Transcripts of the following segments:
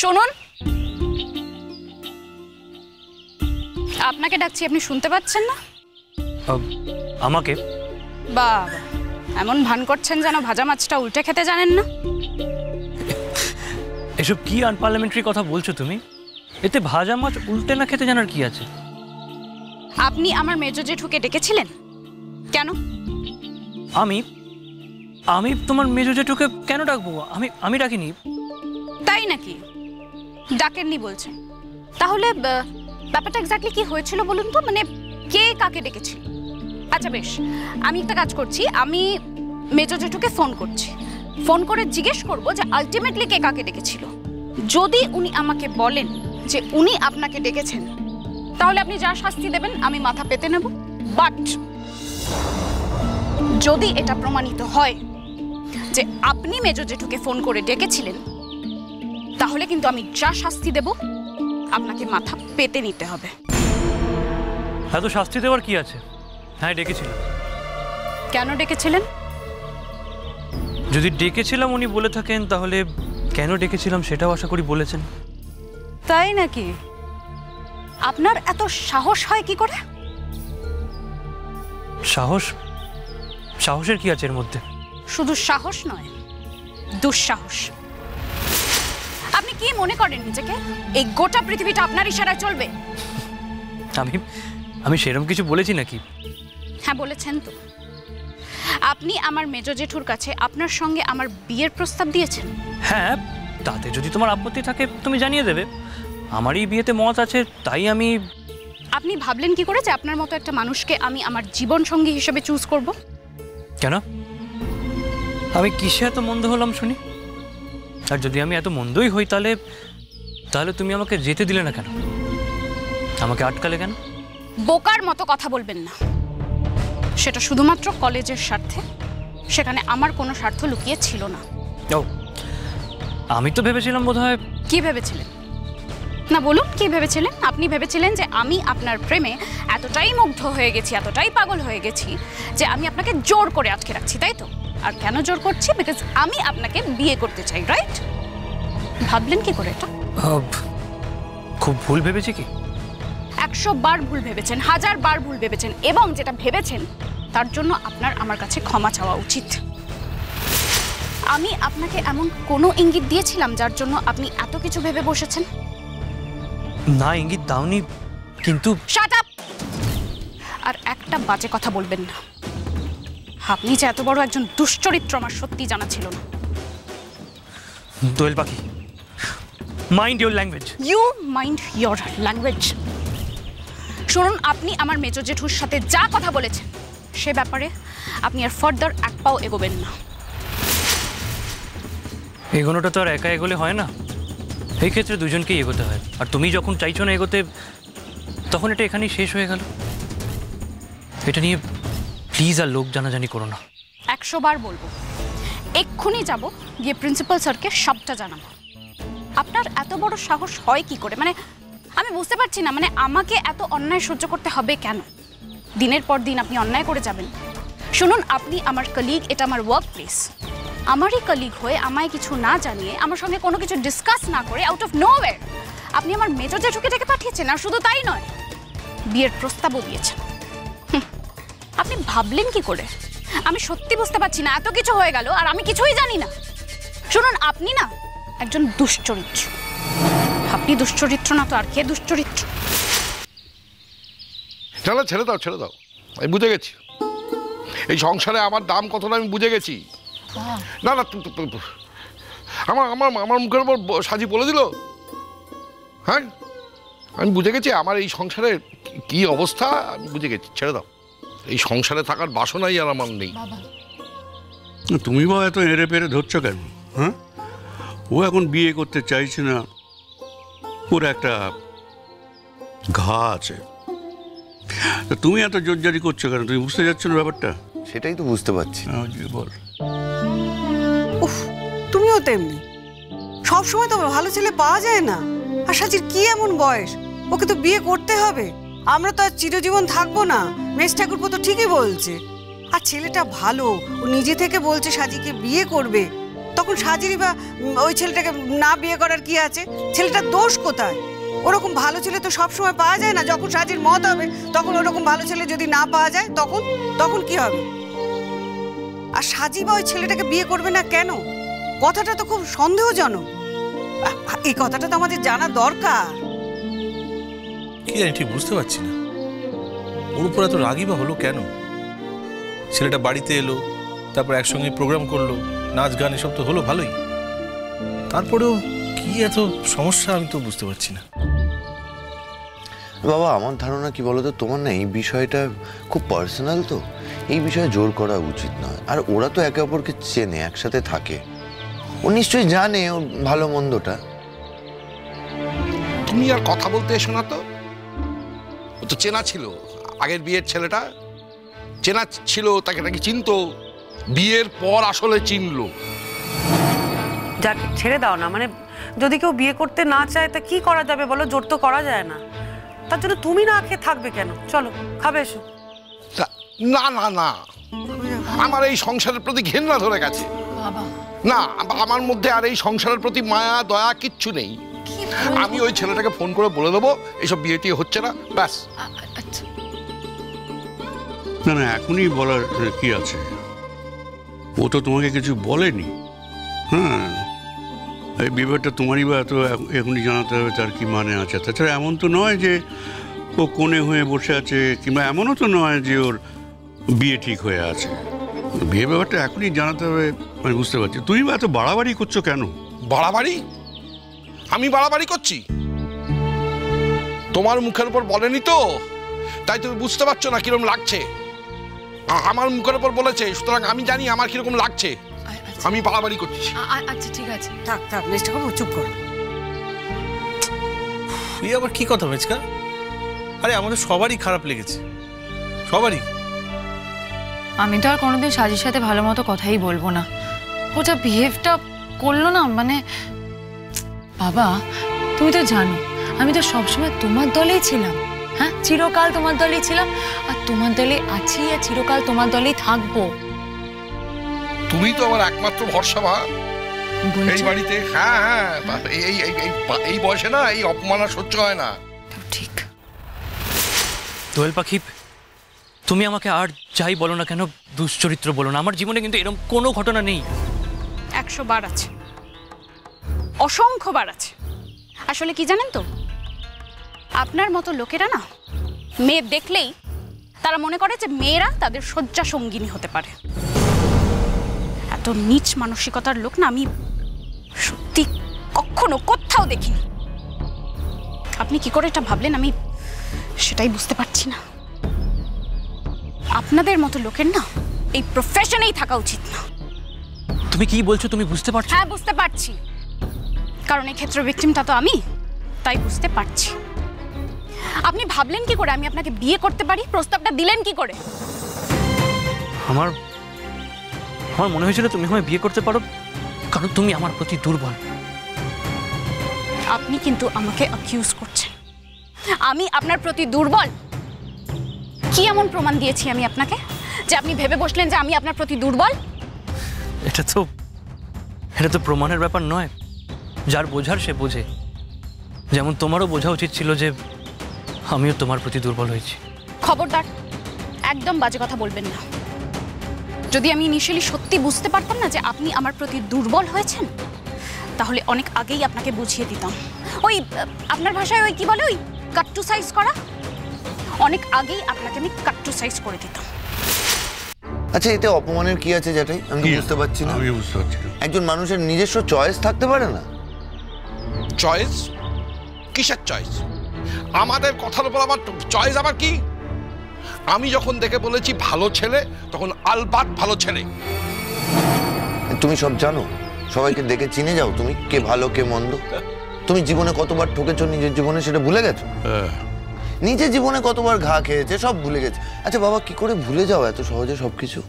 শুনুন, আপনাকে ডাকছি, আপনি শুনতে পাচ্ছেন না? আমাকে? বাবা, এমন ভান করছেন যেন ভাজা মাছটা উল্টে খেতে জানেন না। এসব কি আনপার্লামেন্টারি কথা বলছো তুমি? এতে ভাজা মাছ উল্টে না খেতে জানার কি আছে? আপনি আমার মেজো জেঠুকে ডেকেছিলেন কেন? আমি তোমার মেজো জেঠুকে কেন ডাকবো? আমি ডাকিনি। তাই নাকি? ডাকেননি বলছেন? তাহলে ব্যাপারটা এক্স্যাক্টলি কি হয়েছিল বলুন তো, মানে কে কাকে ডেকেছিল? আচ্ছা বেশ, আমি একটা কাজ করছি, আমি মেজো জেঠুকে ফোন করছি, ফোন করে জিজ্ঞেস করব যে আলটিমেটলি কে কাকে ডেকেছিল। যদি উনি আমাকে বলেন যে উনি আপনাকে ডেকেছেন, তাহলে আপনি যা শাস্তি দেবেন আমি মাথা পেতে নেব। বাট যদি এটা প্রমাণিত হয় যে আপনি মেজো জেঠুকে ফোন করে ডেকেছিলেন, তাহলে কিন্তু আমি যা শাস্তি দেব আপনাকে মাথা পেতে নিতে হবে। এত শাস্তি দেওয়ার কি আছে? হ্যাঁ, ডেকেছিলাম। কেন ডেকেছিলেন? যদি ডেকেছিলাম উনি বলে থাকেন, তাহলে কেন ডেকেছিলাম সেটাও আশা করি বলেছেন। তাই নাকি? আপনার এত সাহস হয় কি করে? সাহসের কি আছে এর মধ্যে? শুধু সাহস নয়, দুঃসাহস। আপনি কি মনে করেন নিজেকে? এই গোটা পৃথিবীটা আপনার ইশারায় চলবে? আমি সেরকম কিছু বলেছি নাকি? হ্যাঁ বলেছেন তো। আপনি আমার মেজো জেঠুর কাছে আপনার সঙ্গে আমার বিয়ের প্রস্তাব দিয়েছেন। হ্যাঁ, তাতে যদি তোমার আপত্তি থাকে তুমি জানিয়ে দেবে। আমার এই বিয়েতে মত আছে, তাই আমি। আপনি ভাবলেন কি করে যে আপনার মতো একটা মানুষকে আমি আমার জীবন সঙ্গী হিসেবে চুজ করব? কেন? আমি কিসে এত মন্দ হলাম শুনি? আর যদি আমি এত মন্দই হই, তাহলে তুমি আমাকে যেতে দিলে না কেন? আমাকে আটকালে কেন? বোকার মতো কথা বলবেন না। সেটা শুধুমাত্র কলেজের স্বার্থে, সেখানে আমার কোনো স্বার্থ লুকিয়ে ছিল না। ও, আমি তো ভেবেছিলাম বোধহয়। কি ভেবেছিলেন? না বলুন, কি ভেবেছিলেন? আপনি ভেবেছিলেন যে আমি আপনার প্রেমে এতটাই মুগ্ধ হয়ে গেছি, এতটাই পাগল হয়ে গেছি যে আমি আপনাকে জোর করে আটকে রাখছি, তাই তো? আর কেন জোর করছি? বিকজ আমি আপনাকে বিয়ে করতে চাই, রাইট? ভাবলেন কি করে এটা? খুব ভুল ভেবেছি কি? 100 বার ভুল ভেবেছেন, 1000 বার ভুল ভেবেছেন, এবং যেটা ভেবেছেন তার জন্য আপনার আমার কাছে ক্ষমা চাওয়া উচিত। আমি আপনাকে এমন কোনো ইঙ্গিত দিয়েছিলাম যার জন্য আপনি এত কিছু ভেবে বসেছেন? না, ইঙ্গিত দাওনি, কিন্তু। Shut up! আর একটা বাজে কথা বলবেন না। আপনি যে এত বড় একজন দুশ্চরিত্র আমার সত্যি জানা ছিল না। দোয়েল পাখি, mind your language. You mind your language. শুনুন, আপনি আমার মেজো জেঠুর সাথে যা কথা বলেছেন সে ব্যাপারে আপনি আর ফার্দার এক পাও এগোবেন না। এগোনোটা তো আর একা এগোলে হয় না, এই ক্ষেত্রে দুজনকেই এগোতে হয়। আর তুমি যখন চাইছো না এগোতে, তখন এটা এখানেই শেষ হয়ে গেল। এটা নিয়ে প্লিজ আর লোক জানাজানি করো না। 100 বার বলবো, এক্ষুনি যাব গিয়ে প্রিন্সিপাল স্যারকে সবটা জানাবো। আপনার এত বড় সাহস হয় কি করে? মানে আমি বুঝতে পারছি না, মানে আমাকে এত অন্যায় সহ্য করতে হবে কেন? দিনের পর দিন আপনি অন্যায় করে যাবেন। শুনুন, আপনি আমার কলিগ, এটা আমার ওয়ার্ক প্লেস। আমারই কলিগ হয়ে আমায় কিছু না জানিয়ে, আমার সঙ্গে কোনো কিছু ডিসকাস না করে, আউট অফ নোওয়্যার আপনি আমার মেজর জেঠুকে ডেকে পাঠিয়েছেন। আর শুধু তাই নয়, বিয়ের প্রস্তাবও দিয়েছেন। আপনি ভাবলেন কি করে? আমি সত্যি বুঝতে পারছি না, এত কিছু হয়ে গেল আর আমি কিছুই জানি না। শুনুন, আপনি না একজন দুশ্চরিত্র। আপনি দুশ্চরিত্র না তো আর কে দুশ্চরিত্র? চলো, ছেড়ে দাও, ছেড়ে দাও। আমি বুঝে গেছি এই সংসারে আমার দাম কতটা, আমি বুঝে গেছি। না না, আমার আমার আমার মুখের উপর সাজি বলে দিল। হ্যাঁ, আমি বুঝে গেছি আমার এই সংসারের কি অবস্থা, আমি বুঝে গেছি। ছেড়ে দাও, এই সংসারে থাকার বাসনাই আর আমার নেই। তুমি বা এত এড়ে পেরে ধরছো কেন? হ্যাঁ, ও এখন বিয়ে করতে চাইছে না, ওর একটা ঘা আছে। তুমি এত জোরজারি করছো কেন? তুমি বুঝতে যাচ্ছ না ব্যাপারটা? সেটাই তো বুঝতে পারছি। বল। উফ, তুমিও তেমনি। সবসময় তো ভালো ছেলে পাওয়া যায় না। আর সাজির কি এমন বয়স, ওকে তো বিয়ে করতে হবে। আমরা তো আর চিরজীবন থাকবো না। মেজ ঠাকুরপো তো ঠিকই বলছে। আর ছেলেটা ভালো, ও নিজে থেকে বলছে সাজিকে বিয়ে করবে। তখন সাজিরই বা ওই ছেলেটাকে না বিয়ে করার কি আছে? ছেলেটার দোষ কোথায়? ওরকম ভালো ছেলে তো সবসময় পাওয়া যায় না। যখন সাজির মত হবে তখন ওরকম ভালো ছেলে যদি না পাওয়া যায় তখন তখন কি হবে? আর সাজি বা ওই ছেলেটাকে বিয়ে করবে না কেন? কথাটা তো খুব সন্দেহজনক। এই কথাটা তো আমাদের জানা দরকার। কি জানি, ঠিক বুঝতে পারছি না ওর উপর এত রাগই বা হলো কেন। ছেলেটা বাড়িতে এলো, তারপর একসঙ্গে প্রোগ্রাম করলো, নাচ গান এসব তো হলো ভালোই, তারপরেও কি এত সমস্যা আমি তো বুঝতে পারছি না। বাবা, আমার ধারণা কি বলতো, তোমার না এই বিষয়টা খুব পার্সোনাল, তো এই বিষয়ে জোর করা উচিত নয়। আর ওরা তো একে অপরকে চেনে, একসাথে থাকে, ও নিশ্চয়ই জানে ওর ভালো মন্দটা। তুমি আর কথা বলতে এসো না তো। ও তো চেনা ছিল, আগের বিয়ের ছেলেটা চেনা ছিল, তাকে নাকি চিনতো, বিয়ের পর আসলে চিনলো। যাকে ছেড়ে দাও না, মানে যদি কেউ বিয়ে করতে না চায় তা কি করা যাবে বলো? জোর তো করা যায় না। তার জন্য তুমি না খেয়ে থাকবে কেন? চলো খাবে, এসো। না না না, আমার এই সংসারের প্রতি ঘেন্না ধরে গেছে। না, আমার মধ্যে আর এই সংসারের প্রতি মায়া দয়া কিচ্ছু নেই। আমি ওই ছেলেটাকে ফোন করে বলে দেবো এইসব বিয়ে টিয়ে হচ্ছে না, ব্যাস। না না, এখনই বলার কি আছে? ও তো তোমাকে কিছু বলেনি। হ্যাঁ, এই বিবাহটা তোমারই বা এত এখনই জানাতে হবে তার কি মানে আছে? তাছাড়া এমন তো নয় যে ও কোণে হয়ে বসে আছে, কিংবা এমনও তো নয় যে ওর বিয়ে ঠিক হয়ে আছে। বিয়ে ব্যাপারটা এখনই জানাতে হবে, আমি বুঝতে পারছি। তুমি বা এত বাড়াবাড়ি করছো কেন? বাড়াবাড়ি? আমি বাড়াবাড়ি করছি? তোমার মুখের উপর বলেনি তো, তাই তুমি বুঝতে পারছো না কিরকম লাগছে। আমার মুখের উপর বলেছে, সুতরাং আমি জানি আমার কিরকম লাগছে। আমি বাড়াবাড়ি করছি। আচ্ছা ঠিক আছে, থাক থাক মিস্টার বাবু, চুপ করো। এই আবার কি কথা মেচকা? আরে আমাদের সবারই খারাপ লেগেছে, সবারই। আমি তো আর কোনোদিন সাজির সাথে ভালো মতো কথাই বলবো না। ও যা বিহেভটা করলো না, মানে বাবা তুমি তো জানো আমি তো সবসময় তোমার দলেই ছিলাম। হ্যাঁ, চিরকাল তোমার দলেই ছিলাম, আর তোমার দলে আছি, আর চিরকাল তোমার দলেই থাকবো। তুমি তো আমার একমাত্র ভরসা, মা, এই বাড়িতে। হ্যাঁ হ্যাঁ, এই বয়সে না এই অপমান আর সহ্য হয় না। ঠিক। দোয়েল পাখি, তুমি আমাকে আর যাই বলো না কেন, দুশ্চরিত্র বলো না, আমার জীবনে কিন্তু এরকম কোনো ঘটনা নেই। 100 বার আছে, অসংখ্য বার আছে। আসলে কি জানেন তো, আপনার মতো লোকেরা না মেয়ে দেখলেই তারা মনে করে যে মেয়েরা তাদের শয্যা সঙ্গিনী হতে পারে। এত নীচ মানসিকতার লোক না আমি সত্যি কখনো কোথাও দেখিনি। আপনি কি করে এটা ভাবলেন আমি সেটাই বুঝতে পারছি না। আপনাদের মতো লোকের না এই প্রফেশনেই থাকা উচিত না। তুমি কি বলছো, তুমি বুঝতে পারছো? হ্যাঁ, বুঝতে পারছি, কারণ এই ক্ষেত্রে ভিকটিমটা তো আমি, তাই বুঝতে পারছি। আপনি ভাবলেন কি করে আমি আপনাকে বিয়ে করতে পারি? প্রস্তাবটা দিলেন কি করে? আমার মনে হয়েছিল তুমি আমায় বিয়ে করতে পারো কারণ তুমি আমার প্রতি দুর্বল। আপনি কিন্তু আমাকে অ্যাকিউজ করছেন আমি আপনার প্রতি দুর্বল। কি এমন প্রমাণ দিয়েছি আমি আপনাকে যে আপনি ভেবে বসলেন যে আমি আপনার প্রতি দুর্বল? এটা তো প্রমাণের ব্যাপার নয়, যার বোঝার সে বোঝে। যেমন তোমারও বোঝা উচিত ছিল যে আমিও তোমার প্রতি দুর্বল হয়েছি। খবরদার, একদম বাজে কথা বলবেন না। যদি আমি ইনিশিয়ালি সত্যি বুঝতে পারতাম না যে আপনি আমার প্রতি দুর্বল হয়েছেন, তাহলে অনেক আগেই আপনাকে বুঝিয়ে দিতাম। ওই আপনার ভাষায় ওই কি বলে, ওই কাট টু সাইজ করা, অনেক আগেই আপনাকে আমি কাট টু সাইজ করে দিতাম। আচ্ছা, এতে অপমানের কি আছে যেটাই আমি তো বুঝতে পারছি না। আমি বুঝতে পারছি না। একজন মানুষের নিজস্ব চয়েস থাকতে পারে না? চয়েস? কিসের চয়েস? আমাদের কথার উপর আবার চয়েস আবার কি? আমি যখন দেখে বলেছি ভালো ছেলে, তখন আলবাত ভালো ছেলে। তুমি সব জানো, সবাইকে দেখে চিনে যাও তুমি কে ভালো কে মন্দ। তুমি জীবনে কতবার ঠকেছো নিজের জীবনে, সেটা ভুলে গেছো? নিজের জীবনে কতবার ঘা খেয়েছে সব ভুলে গেছে। আচ্ছা বাবা, কি করে ভুলে যাও এত সহজে সবকিছু?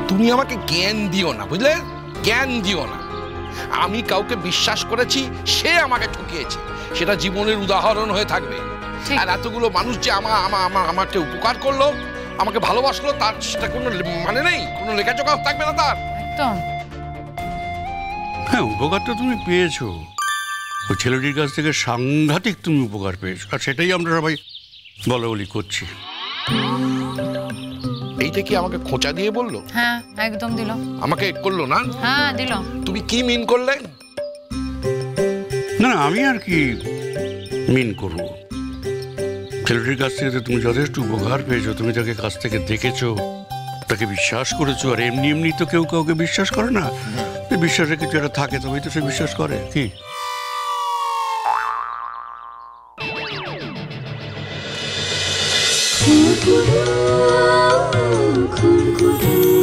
তুমি আমাকে জ্ঞান দিও না, বুঝলে? জ্ঞান দিও না। আমি কাউকে বিশ্বাস করেছি, সে আমাকে ঠকিয়েছে, সেটা জীবনের উদাহরণ হয়ে থাকবে। আর এতগুলো মানুষ যে আমাকে উপকার করলো, আমাকে ভালোবাসলো, তার সেটা কোনো মানে নেই, কোনো লেখাজোখা থাকবে না তার। একদম। হ্যাঁ, উপকার তো তুমি পেয়েছো। ওই ছেলেটির কাছ থেকে সাংঘাতিক তুমি উপকার পেয়েছো, আর সেটাই আমরা সবাই বলা বলি করছি। এইটা কি আমাকে খোঁচা দিয়ে বললো? হ্যাঁ একদম দিল। আমাকে করলো না? হ্যাঁ দিল। তুমি কি মিন করলে? না, আমি আর কি মিন করবো। ছেলেটির কাছ থেকে তুমি যথেষ্ট উপকার পেয়েছো, তুমি তাকে কাছ থেকে দেখেছো, তাকে বিশ্বাস করেছো। আর এমনি এমনি তো কেউ কাউকে বিশ্বাস করে না। বিশ্বাসে কিছু একটা থাকে, তবেই তো সে বিশ্বাস করে। কি খুন খুন